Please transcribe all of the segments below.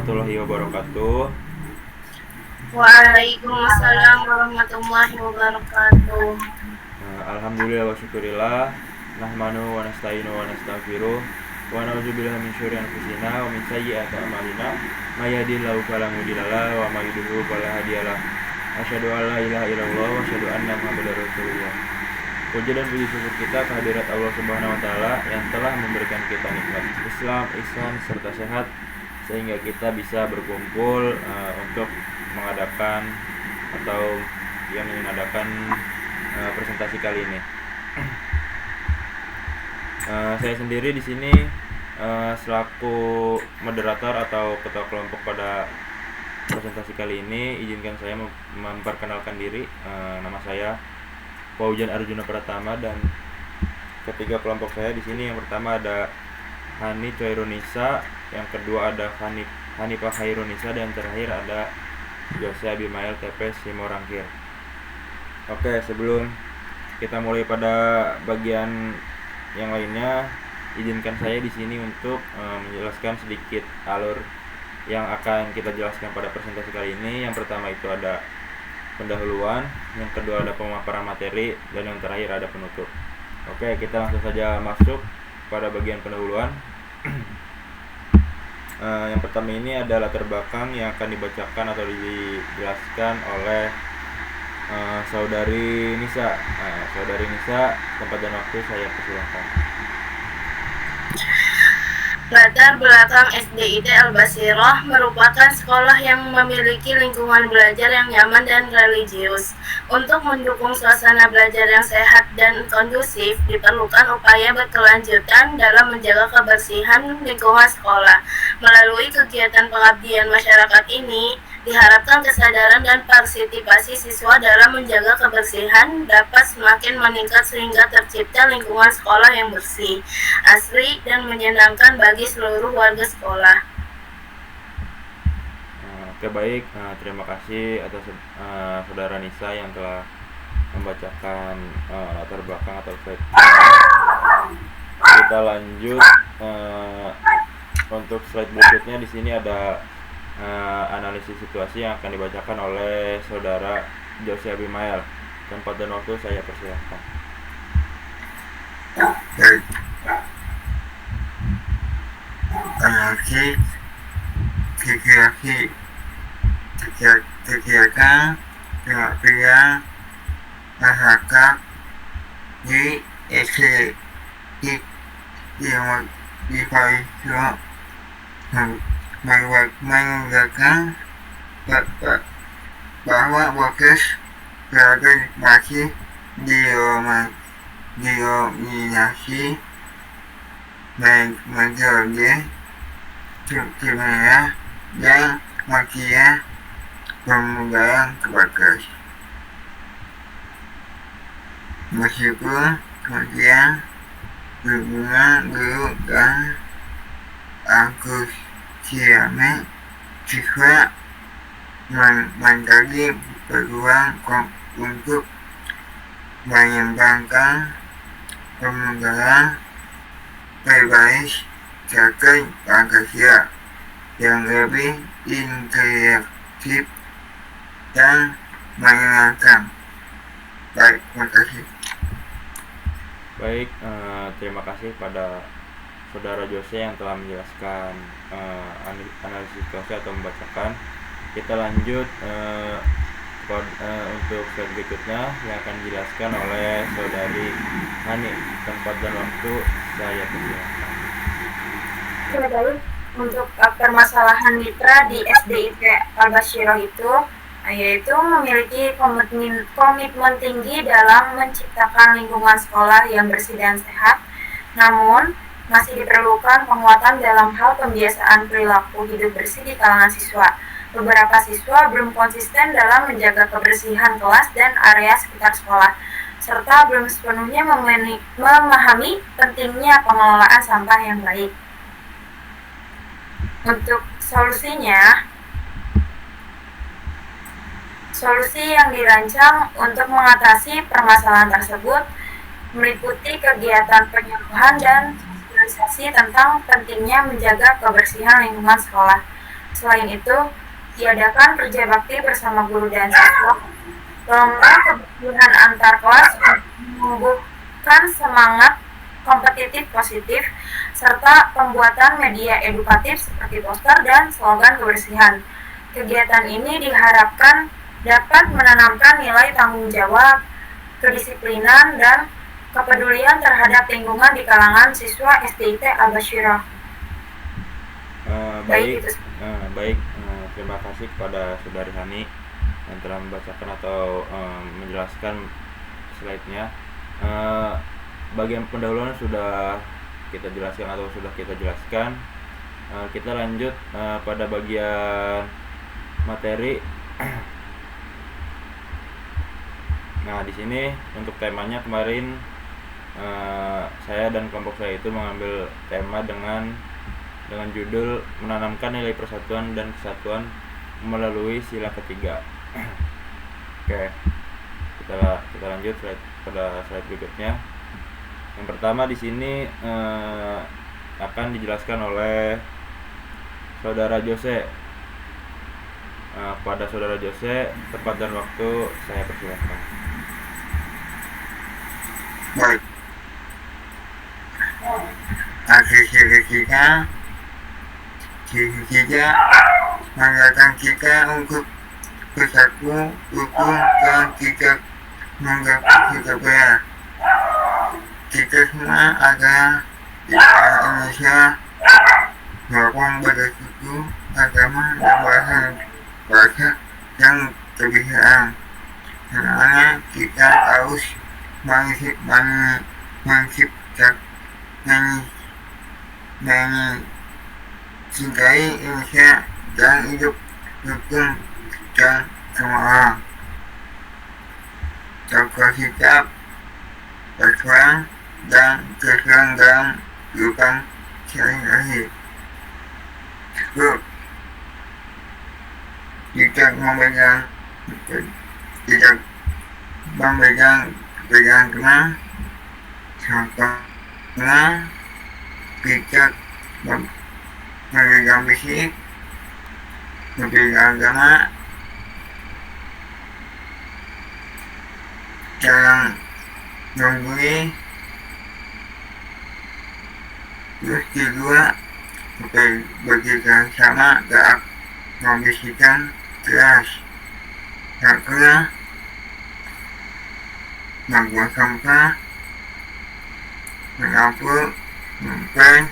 warahmatullahi wabarakatuh. Waalaikumsalam warahmatullahi wabarakatuh. Alhamdulillah wa syukurillah. Nahmanu wa nasta'inu wa nastaghfiruh. Wa na'udzubillahi min syururi anfusina wa min sayyiati a'malina. May yahdihillahu fala mudhillalah wa may yudhlil fala hadiyalah. Asyhadu an la ilaha illallah wa asyhadu anna Muhammadar Rasulullah. Puji dan puji syukur kita kehadirat Allah Subhanahu wa taala yang telah memberikan kita nikmat Islam, ihsan serta sehat sehingga kita bisa berkumpul untuk mengadakan atau yang mengadakan presentasi kali ini. Saya sendiri di sini selaku moderator atau ketua kelompok pada presentasi kali ini. Izinkan saya memperkenalkan diri. Nama saya Paujan Arjuna Pratama dan ketiga kelompok saya di sini yang pertama ada Hani Coirunisa, yang kedua ada Hanifah Khairunisa dan terakhir ada Jose Abimael TP Simorangkir. Oke, sebelum kita mulai pada bagian yang lainnya, izinkan saya di sini untuk menjelaskan sedikit alur yang akan kita jelaskan pada presentasi kali ini. Yang pertama itu ada pendahuluan, yang kedua ada pemaparan materi, dan yang terakhir ada penutup. Oke, kita langsung saja masuk pada bagian pendahuluan. Yang pertama ini ada latar belakang yang akan dibacakan atau dijelaskan oleh Saudari Nisa. Saudari Nisa, tempat dan waktu saya persilahkan. Latar belakang SDIT Al-Basirah merupakan sekolah yang memiliki lingkungan belajar yang nyaman dan religius. Untuk mendukung suasana belajar yang sehat dan kondusif, diperlukan upaya berkelanjutan dalam menjaga kebersihan lingkungan sekolah. Melalui kegiatan pengabdian masyarakat ini, diharapkan kesadaran dan partisipasi siswa dalam menjaga kebersihan dapat semakin meningkat sehingga tercipta lingkungan sekolah yang bersih, asri, dan menyenangkan bagi seluruh warga sekolah. Oke, baik. Terima kasih atas Saudara Nisa yang telah membacakan latar belakang atau slide. Kita lanjut untuk slide berikutnya. Di sini ada analisis situasi yang akan dibacakan oleh Saudara Jose Abimael. Tempat dan waktu saya persilahkan. Kegiatan pengabdian masyarakat di SDIT yang diperlukan menggunakan bahwa proses belajar masih didominasi metode kimia dan makia pembelajaran terbatas. Meskipun kemudian hubungan guru dan antusiasme siswa menjadi peluang untuk mengembangkan pembelajaran berbasis terkait Pancasila yang lebih interaktif dan menyenangkan. Baik, terima kasih. Baik, terima kasih pada Saudara Jose yang telah menjelaskan analisis situasi atau membacakan. Kita lanjut untuk slide berikutnya yang akan dijelaskan oleh Saudari Hani. Tempat dan waktu saya persilahkan. Baik, untuk permasalahan mitra di SDIT Al-Basirah itu yaitu memiliki komitmen tinggi dalam menciptakan lingkungan sekolah yang bersih dan sehat. Namun, masih diperlukan penguatan dalam hal pembiasaan perilaku hidup bersih di kalangan siswa. Beberapa siswa belum konsisten dalam menjaga kebersihan kelas dan area sekitar sekolah, serta belum sepenuhnya memahami pentingnya pengelolaan sampah yang baik. Untuk solusi yang dirancang untuk mengatasi permasalahan tersebut meliputi kegiatan penyuluhan dan sosialisasi tentang pentingnya menjaga kebersihan lingkungan sekolah. Selain itu, diadakan kerja bakti bersama guru dan siswa, lomba kebersihan antar kelas untuk menumbuhkan semangat kompetitif positif, serta pembuatan media edukatif seperti poster dan slogan kebersihan. Kegiatan ini diharapkan dapat menanamkan nilai tanggung jawab, kedisiplinan, dan kepedulian terhadap lingkungan di kalangan siswa SDIT Al-Basyirah. Baik, terima kasih kepada Saudari Hani yang telah membacakan atau menjelaskan slide-nya. Bagian pendahuluan sudah kita jelaskan atau sudah kita jelaskan. Kita lanjut pada bagian materi. Nah, di sini untuk temanya kemarin saya dan kelompok saya itu mengambil tema dengan judul menanamkan nilai persatuan dan kesatuan melalui sila ketiga. Oke, kita lanjut pada slide berikutnya. Yang pertama di sini akan dijelaskan oleh Saudara Jose. Pada Saudara Jose, tempat dan waktu saya persilakan. Baik. Akhir-akhir kita mengatakan kita untuk bersatu, rukun, dan kita menggapai kebayaan. Kita semua ada di Indonesia, walaupun beda suku, agama, dan bahasa yang berbeda. Karena kita harus mencintai Indonesia dan hidup rukun dan semua orang. Jaga sikap, berjuang, dan berjuang dalam kehidupan sehari-hari. Tidak memegang teman, contohnya tidak memegang fisik, memegang agama, jangan mengguli, terus kedua bekerja sama tak membersihkan keras, tak pernah membuang sampah, menyapu, mengepel,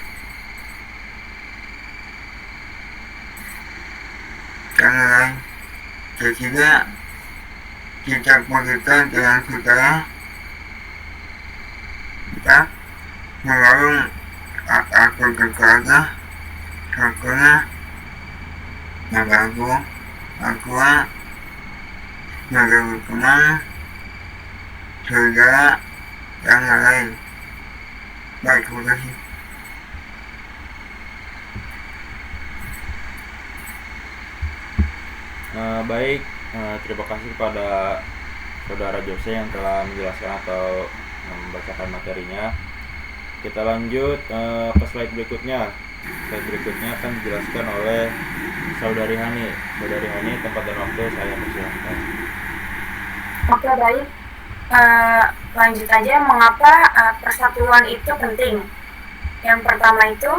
dan lain. Ketiga, kita bekerja dengan saudara, kita melalui aku keluarga, karena mengganggu aku, mengganggu teman, saudara, dan lain. Baik, terima kasih. Baik, terima kasih kepada Saudara Jose yang telah menjelaskan atau membacakan materinya. Kita lanjut ke slide berikutnya. Slide berikutnya akan dijelaskan oleh Saudari Hani. Saudari Hani, tempat dan waktu saya persilahkan. Oke, baik. Lanjut aja, mengapa persatuan itu penting. Yang pertama itu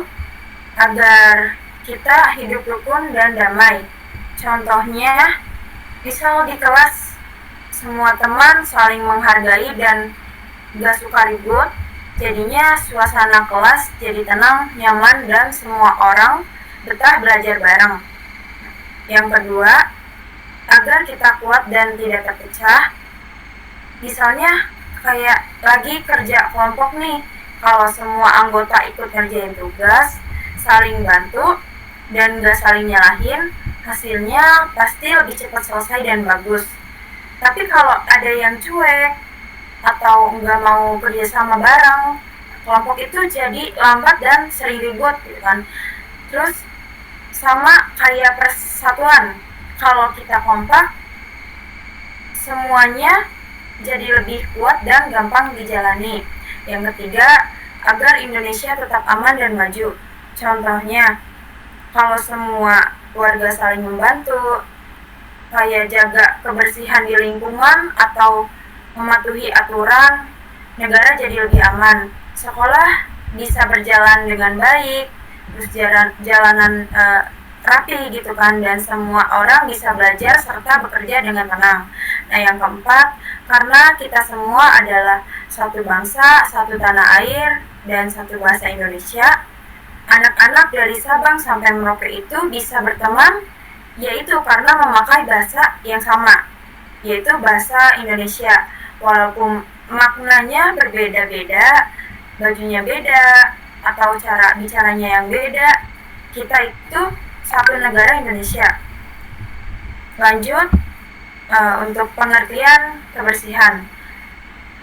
agar kita hidup rukun dan damai. Contohnya, misal di kelas semua teman saling menghargai dan gak suka ribut, jadinya suasana kelas jadi tenang, nyaman, dan semua orang betah belajar bareng. Yang kedua, agar kita kuat dan tidak terpecah. Misalnya kayak lagi kerja kelompok nih, kalau semua anggota ikut ngerjain tugas, saling bantu, dan gak saling nyalahin, hasilnya pasti lebih cepat selesai dan bagus. Tapi kalau ada yang cuek atau nggak mau kerja sama bareng, kelompok itu jadi lambat dan sering ribut gitu kan. Terus sama kayak persatuan, kalau kita kompak, semuanya jadi lebih kuat dan gampang dijalani. Yang ketiga, agar Indonesia tetap aman dan maju. Contohnya, kalau semua warga saling membantu, kayak jaga kebersihan di lingkungan atau mematuhi aturan, negara jadi lebih aman. Sekolah bisa berjalan dengan baik, terus jalanan rapi gitu kan, dan semua orang bisa belajar serta bekerja dengan tenang. Nah, yang keempat, karena kita semua adalah satu bangsa, satu tanah air, dan satu bahasa Indonesia, anak-anak dari Sabang sampai Merauke itu bisa berteman, yaitu karena memakai bahasa yang sama, yaitu bahasa Indonesia. Walaupun maknanya berbeda-beda, bajunya beda, atau cara bicaranya yang beda, kita itu satu negara Indonesia. Lanjut untuk pengertian kebersihan.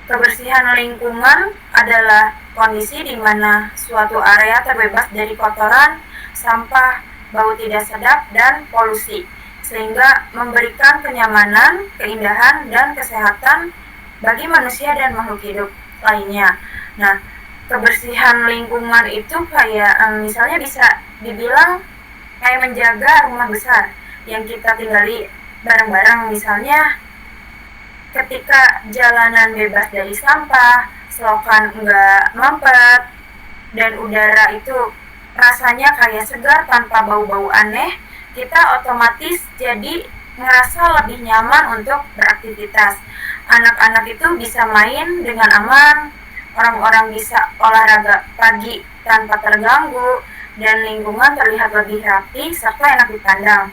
Kebersihan lingkungan adalah kondisi di mana suatu area terbebas dari kotoran, sampah, bau tidak sedap, dan polusi, sehingga memberikan kenyamanan, keindahan, dan kesehatan bagi manusia dan makhluk hidup lainnya. Nah, kebersihan lingkungan itu kayak misalnya bisa dibilang kayak menjaga rumah besar yang kita tinggali bareng-bareng. Misalnya ketika jalanan bebas dari sampah, selokan enggak mampet, dan udara itu rasanya kayak segar tanpa bau-bau aneh, kita otomatis jadi merasa lebih nyaman untuk beraktivitas. Anak-anak itu bisa main dengan aman, orang-orang bisa olahraga pagi tanpa terganggu, dan lingkungan terlihat lebih rapi serta enak dipandang.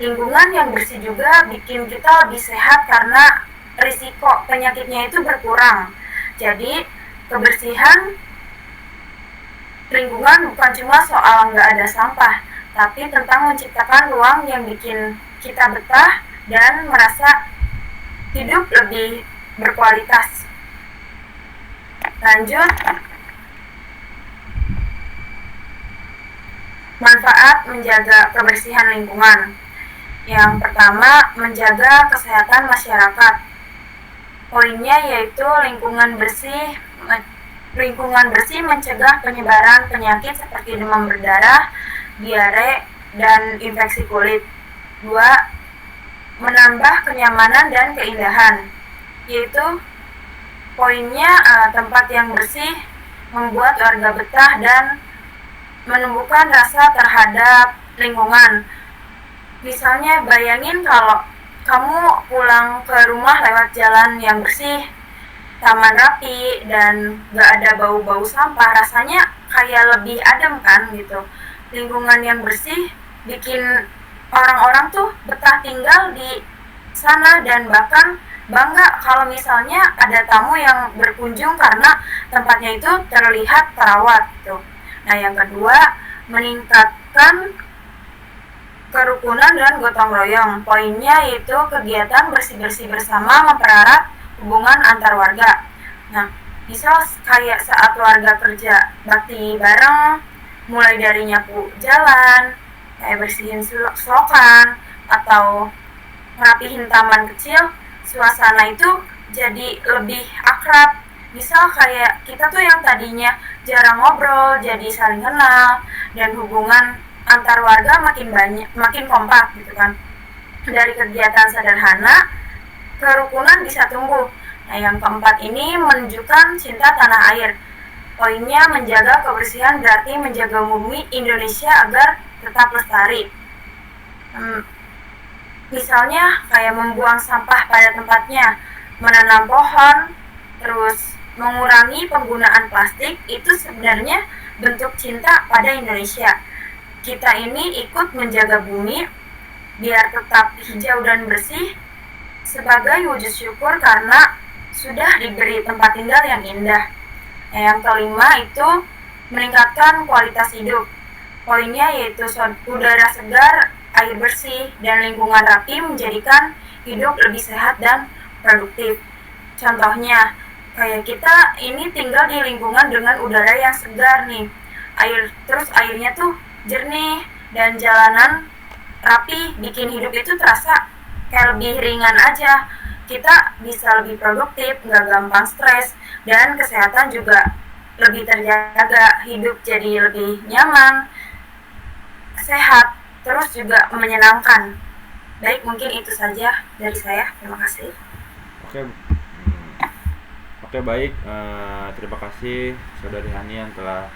Lingkungan yang bersih juga bikin kita lebih sehat karena risiko penyakitnya itu berkurang. Jadi kebersihan lingkungan bukan cuma soal nggak ada sampah, tapi tentang menciptakan ruang yang bikin kita betah dan merasa hidup lebih berkualitas. Lanjut, manfaat menjaga kebersihan lingkungan. Yang pertama, menjaga kesehatan masyarakat. Poinnya yaitu lingkungan bersih mencegah penyebaran penyakit seperti demam berdarah, diare, dan infeksi kulit. 2. Menambah kenyamanan dan keindahan, yaitu poinnya tempat yang bersih membuat warga betah dan menumbuhkan rasa terhadap lingkungan. Misalnya bayangin kalau kamu pulang ke rumah lewat jalan yang bersih, taman rapi, dan gak ada bau-bau sampah, rasanya kayak lebih adem kan gitu. Lingkungan yang bersih bikin orang-orang tuh betah tinggal di sana dan bahkan bangga kalau misalnya ada tamu yang berkunjung karena tempatnya itu terlihat terawat gitu. Nah, yang kedua, meningkatkan kerukunan dan gotong royong. Poinnya yaitu kegiatan bersih-bersih bersama mempererat hubungan antar warga. Nah, misal kayak saat warga kerja bakti bareng, mulai dari nyapu jalan, kayak bersihin selokan, atau ngerapihin taman kecil, suasana itu jadi lebih akrab. Misal kayak kita tuh yang tadinya jarang ngobrol, jadi saling kenal, dan hubungan antar warga makin kompak gitu kan. Dari kegiatan sederhana, kerukunan bisa tumbuh. Nah, yang keempat ini menunjukkan cinta tanah air. Poinnya menjaga kebersihan berarti menjaga bumi Indonesia agar tetap lestari. Misalnya kayak membuang sampah pada tempatnya, menanam pohon, terus mengurangi penggunaan plastik, itu sebenarnya bentuk cinta pada Indonesia. Kita ini ikut menjaga bumi biar tetap hijau dan bersih sebagai wujud syukur karena sudah diberi tempat tinggal yang indah. Nah, yang kelima itu meningkatkan kualitas hidup. Poinnya yaitu udara segar, air bersih, dan lingkungan rapi menjadikan hidup lebih sehat dan produktif. Contohnya, kayak kita ini tinggal di lingkungan dengan udara yang segar nih. Terus airnya tuh jernih dan jalanan rapi, bikin hidup itu terasa kayak lebih ringan aja. Kita bisa lebih produktif, nggak gampang stres, dan kesehatan juga lebih terjaga, hidup jadi lebih nyaman. sehat, terus juga menyenangkan. Baik, mungkin itu saja dari saya. Terima kasih. Oke, oke baik. Terima kasih Saudari Hani yang telah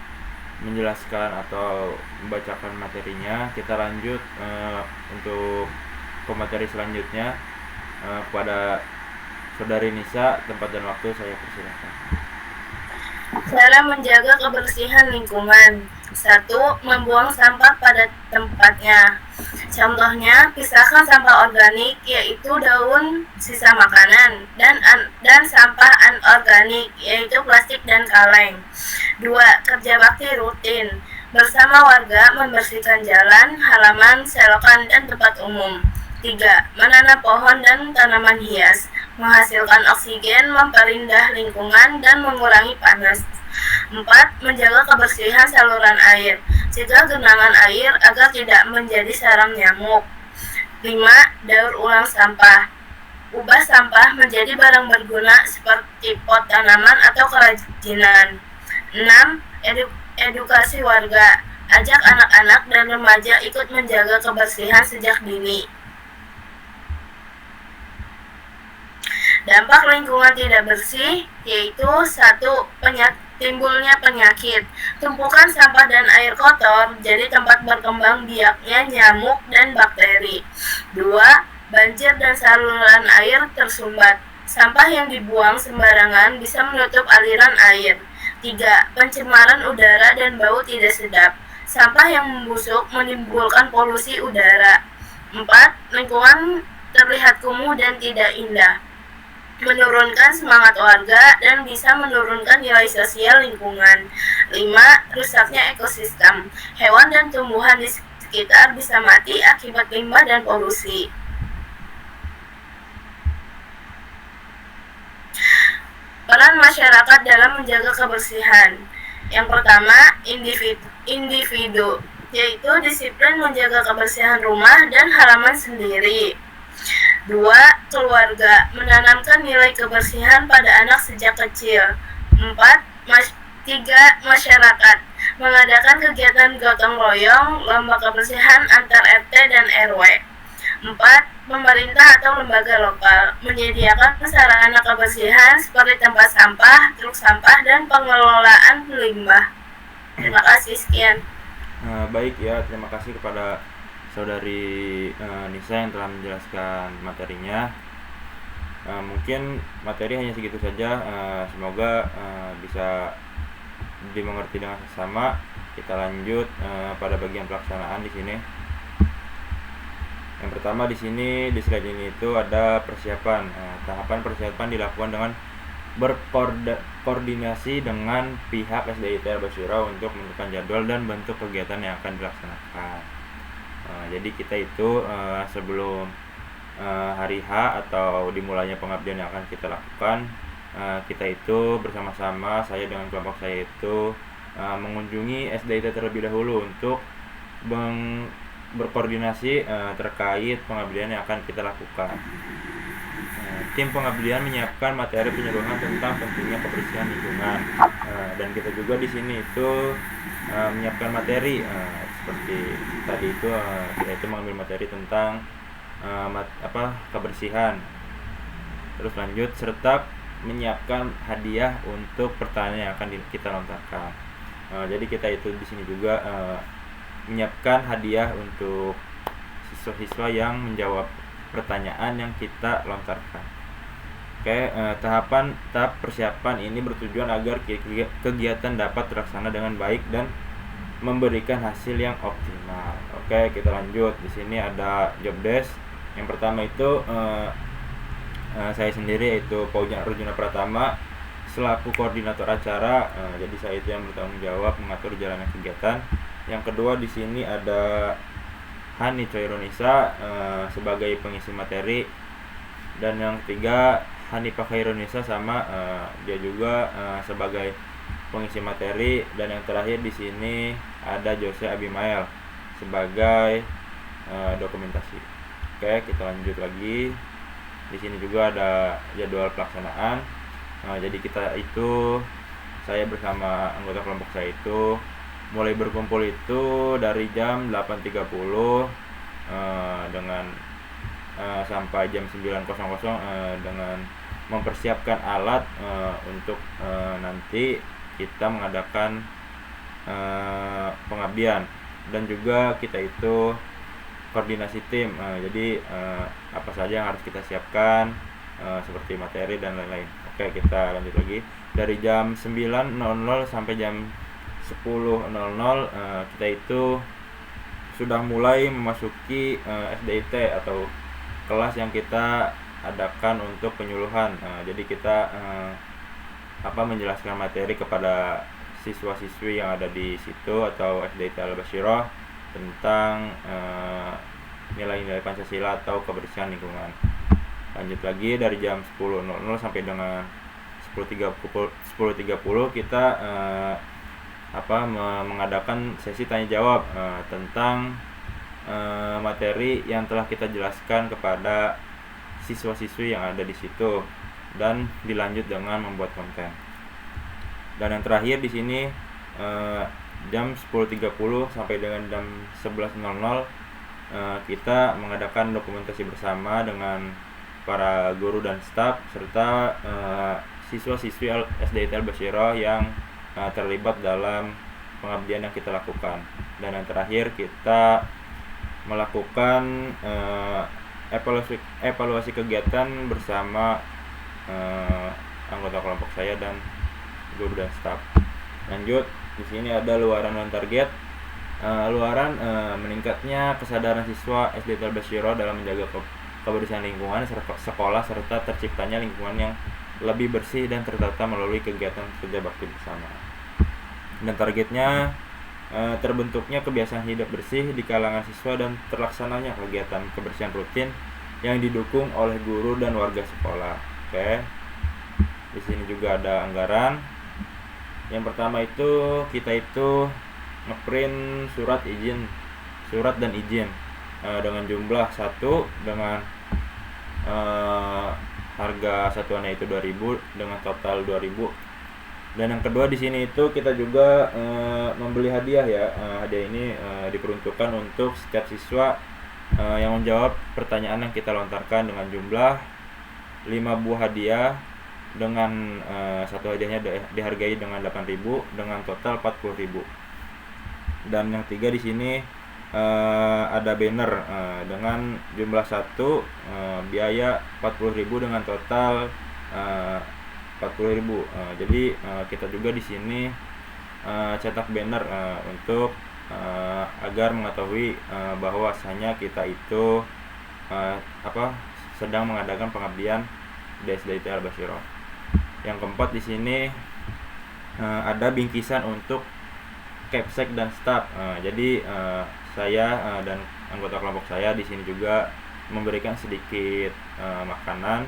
menjelaskan atau membacakan materinya. Kita lanjut untuk pemateri selanjutnya kepada Saudari Nisa. Tempat dan waktu saya persilahkan. Cara menjaga kebersihan lingkungan. 1. Membuang sampah pada tempatnya. Contohnya, pisahkan sampah organik yaitu daun sisa makanan dan sampah anorganik yaitu plastik dan kaleng. 2. Kerja bakti rutin. Bersama warga membersihkan jalan, halaman, selokan, dan tempat umum. 3. Menanam pohon dan tanaman hias, menghasilkan oksigen, memperindah lingkungan, dan mengurangi panas. 4. Menjaga kebersihan saluran air, cegah genangan air agar tidak menjadi sarang nyamuk. 5. Daur ulang sampah, ubah sampah menjadi barang berguna seperti pot tanaman atau kerajinan. 6. Edukasi warga, ajak anak-anak dan remaja ikut menjaga kebersihan sejak dini. Dampak lingkungan tidak bersih yaitu 1. Timbulnya penyakit. Tumpukan sampah dan air kotor jadi tempat berkembang biaknya nyamuk dan bakteri. 2. Banjir dan saluran air tersumbat. Sampah yang dibuang sembarangan bisa menutup aliran air. 3. Pencemaran udara dan bau tidak sedap. Sampah yang membusuk menimbulkan polusi udara. 4. Lingkungan terlihat kumuh dan tidak indah, menurunkan semangat warga dan bisa menurunkan nilai sosial lingkungan. 5. Rusaknya ekosistem. Hewan dan tumbuhan di sekitar bisa mati akibat limbah dan polusi. Peran masyarakat dalam menjaga kebersihan. Yang pertama, individu, yaitu disiplin menjaga kebersihan rumah dan halaman sendiri. 2. Keluarga, menanamkan nilai kebersihan pada anak sejak kecil. 3. Masyarakat, mengadakan kegiatan gotong royong, lomba kebersihan antar RT dan RW. 4. Pemerintah atau lembaga lokal, menyediakan sarana kebersihan seperti tempat sampah, truk sampah, dan pengelolaan limbah. Terima kasih, sekian. Baik ya, terima kasih kepada Saudari Nisa yang telah menjelaskan materinya. Mungkin materi hanya segitu saja. Semoga bisa dimengerti dengan sesama. Kita lanjut pada bagian pelaksanaan di sini. Yang pertama di sini di slide ini itu ada persiapan. Tahapan persiapan dilakukan dengan berkoordinasi dengan pihak SDIT Al-Basyirah untuk menentukan jadwal dan bentuk kegiatan yang akan dilaksanakan. Jadi kita itu sebelum hari H atau dimulainya pengabdian yang akan kita lakukan, kita itu bersama-sama, saya dengan kelompok saya itu mengunjungi SDIT terlebih dahulu untuk berkoordinasi terkait pengabdian yang akan kita lakukan. Tim pengabdian menyiapkan materi penyuluhan tentang pentingnya kebersihan lingkungan, dan kita juga di sini itu menyiapkan materi seperti tadi itu kita itu mengambil materi tentang kebersihan. Terus lanjut serta menyiapkan hadiah untuk pertanyaan yang akan kita lontarkan. Jadi kita itu di sini juga menyiapkan hadiah untuk siswa-siswa yang menjawab pertanyaan yang kita lontarkan. Tahap persiapan ini bertujuan agar kegiatan dapat terlaksana dengan baik dan memberikan hasil yang optimal. Kita lanjut. Di sini ada job desk. Yang pertama itu saya sendiri, yaitu Paujan Arjuna Pratama selaku koordinator acara. Jadi saya itu yang bertanggung jawab mengatur jalannya kegiatan. Yang kedua di sini ada Hani Coironisa sebagai pengisi materi, dan yang ketiga Hanifah Khairunisa sama dia juga sebagai pengisi materi, dan yang terakhir di sini ada Jose Abimael sebagai dokumentasi. Kita lanjut lagi. Di sini juga ada jadwal pelaksanaan. Jadi kita itu, saya bersama anggota kelompok saya itu mulai berkumpul itu dari jam 8.30 dengan sampai jam 9.00 dengan mempersiapkan alat untuk nanti kita mengadakan pengabdian, dan juga kita itu koordinasi tim. Jadi apa saja yang harus kita siapkan seperti materi dan lain-lain. Oke, kita lanjut lagi. Dari jam 9.00 sampai jam 10.00 kita itu sudah mulai memasuki SDIT atau kelas yang kita adakan untuk penyuluhan. Jadi kita menjelaskan materi kepada siswa-siswi yang ada di situ atau SDIT Al-Basyirah tentang nilai-nilai Pancasila atau kebersihan lingkungan. Lanjut lagi dari jam 10.00 sampai dengan 10.30 kita mengadakan sesi tanya jawab tentang materi yang telah kita jelaskan kepada siswa-siswi yang ada di situ, dan dilanjut dengan membuat konten. Dan yang terakhir di sini jam 10.30 sampai dengan jam 11.00 kita mengadakan dokumentasi bersama dengan para guru dan staf serta siswa-siswi SDIT Al-Basyirah yang terlibat dalam pengabdian yang kita lakukan. Dan yang terakhir kita melakukan evaluasi kegiatan bersama anggota kelompok saya dan guru dan staf. Lanjut, di sini ada luaran dan target. Luaran meningkatnya kesadaran siswa SDIT Al-Basyirah dalam menjaga kebersihan lingkungan sekolah serta terciptanya lingkungan yang lebih bersih dan tertata melalui kegiatan kerja bakti bersama. Dan targetnya terbentuknya kebiasaan hidup bersih di kalangan siswa dan terlaksananya kegiatan kebersihan rutin yang didukung oleh guru dan warga sekolah. Oke. Di sini juga ada anggaran. Yang pertama itu kita itu ngeprint surat dan izin dengan jumlah 1 dengan harga satuannya itu 2.000 dengan total 2.000. Dan yang kedua di sini itu kita juga membeli hadiah ya. Hadiah ini diperuntukkan untuk setiap siswa yang menjawab pertanyaan yang kita lontarkan dengan jumlah 5 buah hadiah dengan satu hadiahnya dihargai dengan 8.000 dengan total 40.000. Dan yang tiga di sini ada banner dengan jumlah 1 biaya 40.000 dengan total 40.000. Jadi kita juga di sini cetak banner untuk agar mengetahui bahwasanya kita itu sedang mengadakan pengabdian di SDIT Al-Basyirah. Yang keempat di sini ada bingkisan untuk Kepsek dan staf. Jadi saya dan anggota kelompok saya di sini juga memberikan sedikit makanan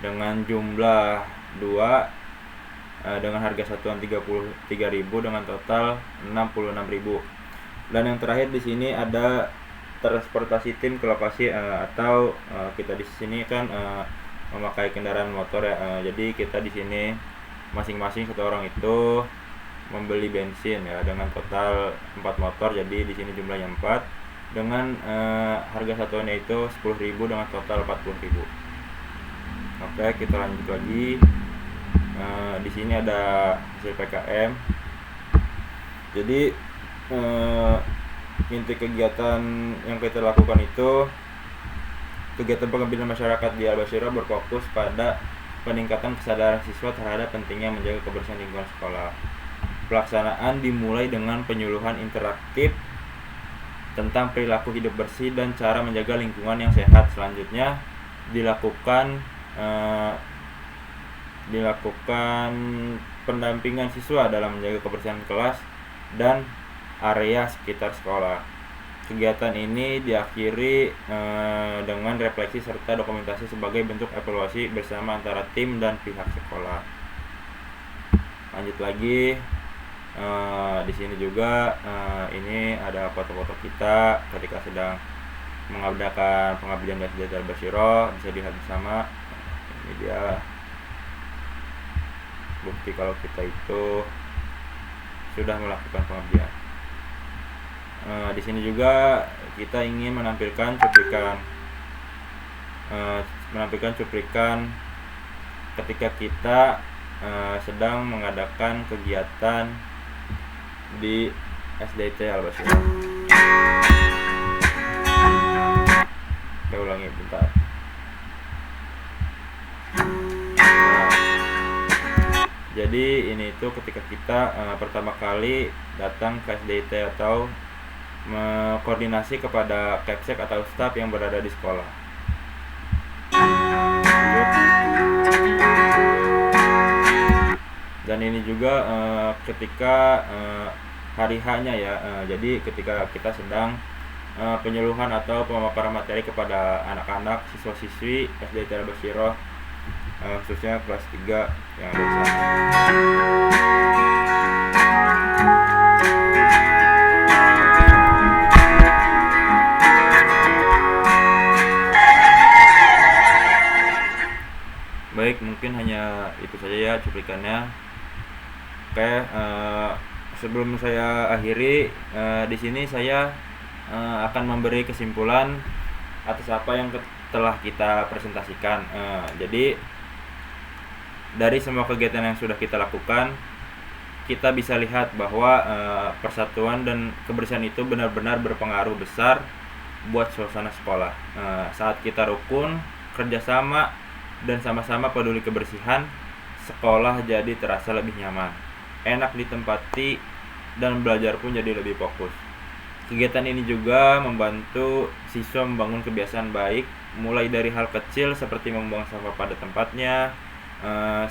dengan jumlah 2 dengan harga satuan 33.000 dengan total 66.000. Dan yang terakhir di sini ada transportasi tim ke lokasi atau kita di sini kan memakai kendaraan motor ya. Jadi kita di sini masing-masing satu orang itu membeli bensin ya dengan total 4 motor. Jadi di sini jumlahnya 4 dengan harga satuannya itu 10.000 dengan total 40.000. Oke, kita lanjut lagi. Di sini ada hasil PKM. Jadi inti kegiatan yang kita lakukan itu kegiatan pengabdian masyarakat di Al-Basyirah berfokus pada peningkatan kesadaran siswa terhadap pentingnya menjaga kebersihan lingkungan sekolah. Pelaksanaan dimulai dengan penyuluhan interaktif tentang perilaku hidup bersih dan cara menjaga lingkungan yang sehat. Selanjutnya dilakukan pendampingan siswa dalam menjaga kebersihan kelas dan area sekitar sekolah. Kegiatan ini diakhiri dengan refleksi serta dokumentasi sebagai bentuk evaluasi bersama antara tim dan pihak sekolah. Lanjut lagi, di sini juga ini ada foto-foto kita ketika sedang mengadakan pengabdian di SDIT Al-Basyirah, bisa dilihat bersama. Ini dia bukti kalau kita itu sudah melakukan pengabdian. Di sini juga kita ingin menampilkan cuplikan ketika kita sedang mengadakan kegiatan di SDIT Al-Basirah. Saya ulangi bentar. Jadi ini itu ketika kita pertama kali datang ke SDIT atau koordinasi kepada Kepsek atau staf yang berada di sekolah. Dan ini juga ketika hari H-nya ya. Jadi ketika kita sedang penyuluhan atau pemaparan materi kepada anak-anak siswa-siswi SDIT Al-Basirah, khususnya kelas 3 yang ada di sana. Baik, mungkin hanya itu saja ya cuplikannya. Oke, sebelum saya akhiri, di sini saya akan memberi kesimpulan atas apa yang telah kita presentasikan. Jadi dari semua kegiatan yang sudah kita lakukan, kita bisa lihat bahwa persatuan dan kebersihan itu benar-benar berpengaruh besar buat suasana sekolah. Saat kita rukun, kerjasama, dan sama-sama peduli kebersihan, sekolah jadi terasa lebih nyaman, enak ditempati, dan belajar pun jadi lebih fokus. Kegiatan ini juga membantu siswa membangun kebiasaan baik, mulai dari hal kecil seperti membuang sampah pada tempatnya,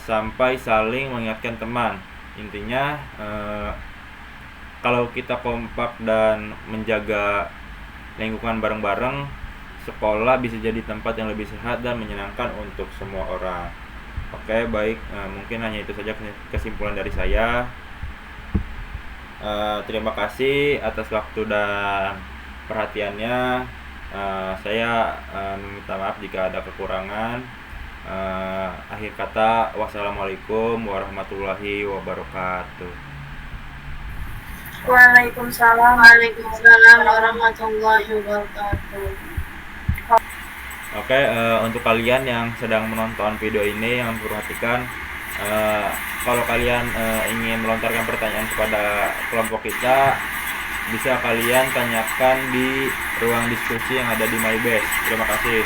sampai saling mengingatkan teman. Intinya, kalau kita kompak dan menjaga lingkungan bareng-bareng, sekolah bisa jadi tempat yang lebih sehat dan menyenangkan untuk semua orang. Oke, baik, mungkin hanya itu saja kesimpulan dari saya. Terima kasih atas waktu dan perhatiannya. Saya meminta maaf jika ada kekurangan. Akhir kata, wassalamualaikum warahmatullahi wabarakatuh. Waalaikumsalam. Waalaikumsalam warahmatullahi wabarakatuh. Oke, untuk kalian yang sedang menonton video ini, yang memperhatikan, kalau kalian ingin melontarkan pertanyaan kepada kelompok kita, bisa kalian tanyakan di ruang diskusi yang ada di MyBase. Terima kasih.